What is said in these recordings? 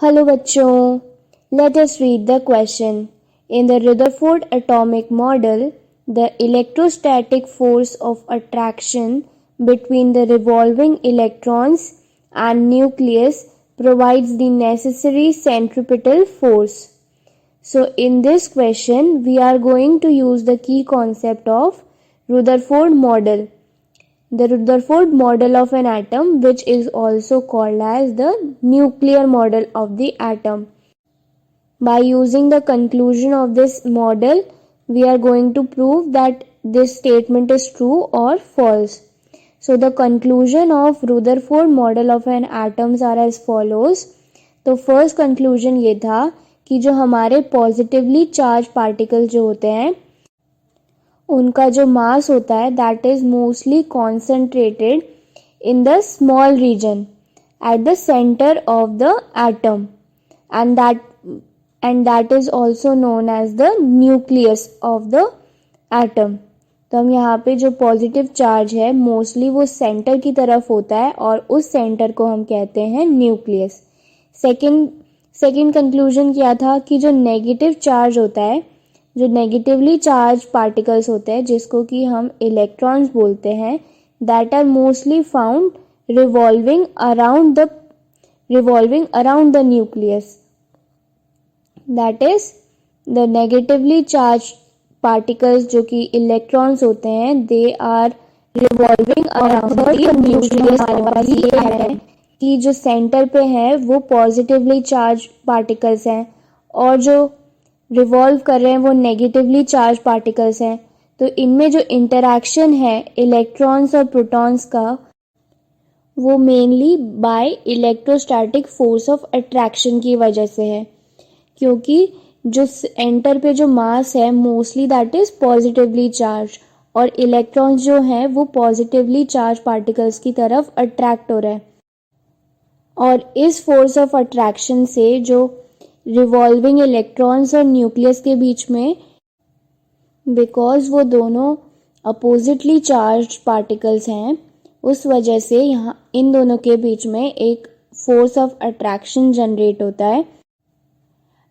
Hello बच्चों, let us read the question. In the Rutherford atomic model, the electrostatic force of attraction between the revolving electrons and nucleus provides the necessary centripetal force. So in this question, we are going to use the key concept of Rutherford model. The Rutherford model of an atom, which is also called as the nuclear model of the atom. By using the conclusion of this model, we are going to prove that this statement is true or false. So the conclusion of Rutherford model of an atoms are as follows. तो first conclusion ये था कि जो हमारे positively charge particle जो होते हैं उनका जो मास होता है that is mostly concentrated in the small region at the centre of the atom and that is also known as the nucleus of the atom. तो हम यहाँ पे जो पॉजिटिव चार्ज है मोस्टली वो सेंटर की तरफ होता है और उस सेंटर को हम कहते हैं न्यूक्लियस. सेकेंड कंक्लूजन क्या था कि जो नेगेटिव चार्ज होता है, जो नेगेटिवली चार्ज पार्टिकल्स होते हैं जिसको कि हम इलेक्ट्रॉन्स बोलते हैं, that are mostly found revolving around the nucleus. That is the negatively charge particles जो कि इलेक्ट्रॉन्स होते हैं they are revolving around the nucleus. कि जो सेंटर पे है वो पॉजिटिवली चार्ज पार्टिकल्स हैं और जो रिवॉल्व कर रहे हैं वो नेगेटिवली चार्ज पार्टिकल्स हैं. तो इनमें जो इंटरैक्शन है इलेक्ट्रॉन्स और प्रोटॉन्स का वो mainly by electrostatic force of attraction की वजह से है, क्योंकि जो सेंटर पे जो मास है mostly that is positively charge और इलेक्ट्रॉन्स जो हैं वो पॉजिटिवली चार्ज पार्टिकल्स की तरफ अट्रैक्ट हो रहे हैं. और इस फोर्स ऑफ अट्रैक्शन से जो रिवॉल्विंग इलेक्ट्रॉन्स और न्यूक्लियस के बीच में, बिकॉज वो दोनों अपोजिटली चार्ज पार्टिकल्स हैं, उस वजह से यहाँ इन दोनों के बीच में एक फोर्स ऑफ अट्रैक्शन जनरेट होता है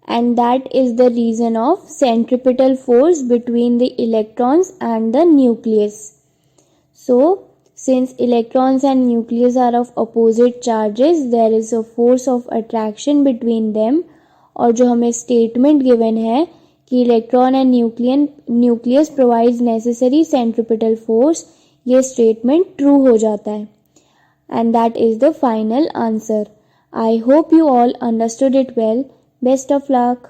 and that is the reason of centripetal force between the electrons and the nucleus. So since electrons and nucleus are of opposite charges, there is a force of attraction between them. और जो हमें statement given है कि electron and nucleus provides necessary centripetal force, ये statement true हो जाता है. And that is the final answer. I hope you all understood it well. Best of luck.